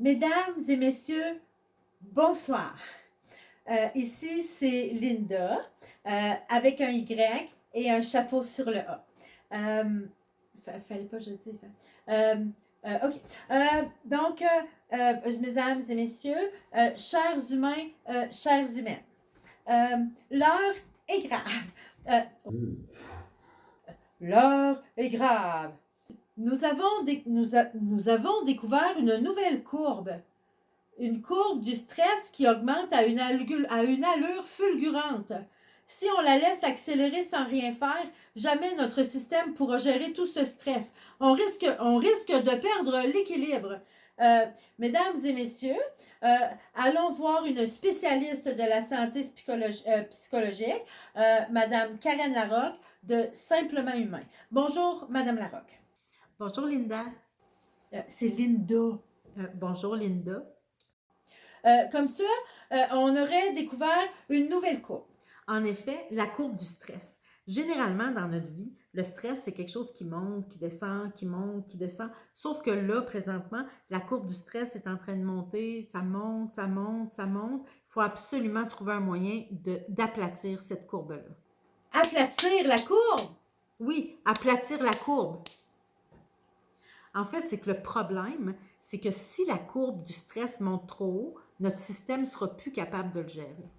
Mesdames et messieurs, bonsoir. Ici, c'est Linda avec un Y et un chapeau sur le A. Fallait pas que je dise ça. OK. Mesdames et messieurs, chers humains, chères humaines, l'heure est grave. L'heure est grave. Nous avons découvert une nouvelle courbe. Une courbe du stress qui augmente à une allure fulgurante. Si on la laisse accélérer sans rien faire, jamais notre système pourra gérer tout ce stress. On risque de perdre l'équilibre. Mesdames et messieurs, allons voir une spécialiste de la santé psychologique, Madame Karen Larocque, de Simplement Humain. Bonjour, Madame Larocque. Bonjour Linda. C'est Linda. Bonjour Linda. Comme ça, on aurait découvert une nouvelle courbe. En effet, la courbe du stress. Généralement, dans notre vie, le stress, c'est quelque chose qui monte, qui descend, qui monte, qui descend. Sauf que là, présentement, la courbe du stress est en train de monter, ça monte, ça monte, ça monte. Il faut absolument trouver un moyen d'aplatir cette courbe-là. Aplatir la courbe? Oui, aplatir la courbe. En fait, c'est que le problème, c'est que si la courbe du stress monte trop haut, notre système ne sera plus capable de le gérer.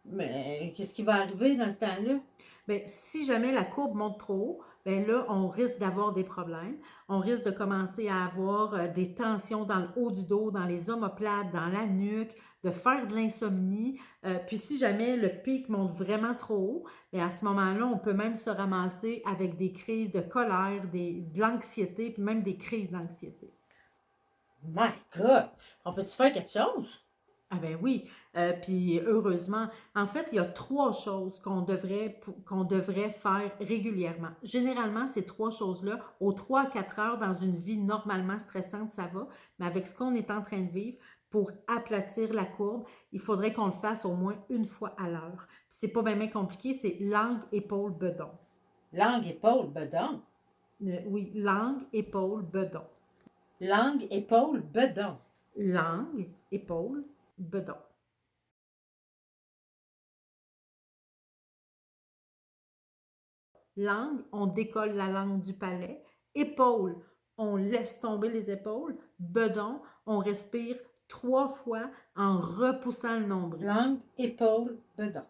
Mais qu'est-ce qui va arriver dans ce temps-là? Bien, si jamais la courbe monte trop haut, bien là, on risque d'avoir des problèmes. On risque de commencer à avoir des tensions dans le haut du dos, dans les omoplates, dans la nuque, de faire de l'insomnie. Puis si jamais le pic monte vraiment trop haut, bien à ce moment-là, on peut même se ramasser avec des crises de colère, de l'anxiété, puis même des crises d'anxiété. My God! On peut-tu faire quelque chose? Ah ben oui, puis heureusement, en fait, il y a 3 choses qu'on devrait faire régulièrement. Généralement, ces 3 choses-là, aux 3 à 4 heures dans une vie normalement stressante, ça va, mais avec ce qu'on est en train de vivre, pour aplatir la courbe, il faudrait qu'on le fasse au moins une fois à l'heure. Puis c'est pas bien compliqué, c'est langue, épaule, bedon. Langue, épaule, bedon. Oui, langue, épaule, bedon. Langue, épaule, bedon. Langue, épaule, bedon. Langue, on décolle la langue du palais. Épaule, on laisse tomber les épaules. Bedon, on respire 3 fois en repoussant le nombril. Langue, épaule, bedon.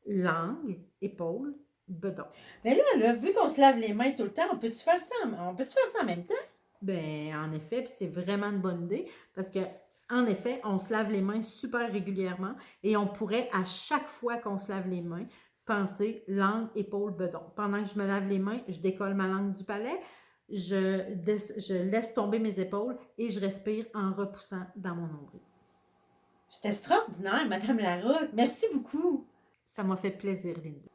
Langue, épaule, bedon. Mais là, vu qu'on se lave les mains tout le temps, on peut-tu faire ça en même temps? Ben, en effet, puis c'est vraiment une bonne idée parce que, en effet, on se lave les mains super régulièrement et on pourrait, à chaque fois qu'on se lave les mains, penser langue, épaule, bedon. Pendant que je me lave les mains, je décolle ma langue du palais, je laisse tomber mes épaules et je respire en repoussant dans mon nombril. C'est extraordinaire, Madame Larocque. Merci beaucoup. Ça m'a fait plaisir, Linda.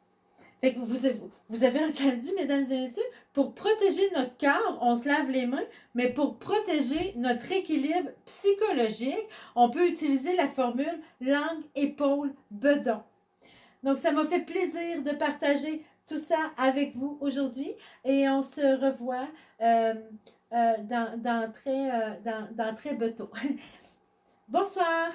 Fait que vous avez entendu, mesdames et messieurs, pour protéger notre corps, on se lave les mains, mais pour protéger notre équilibre psychologique, on peut utiliser la formule langue, épaule, bedon. Donc, ça m'a fait plaisir de partager tout ça avec vous aujourd'hui et on se revoit dans très bientôt. Bonsoir!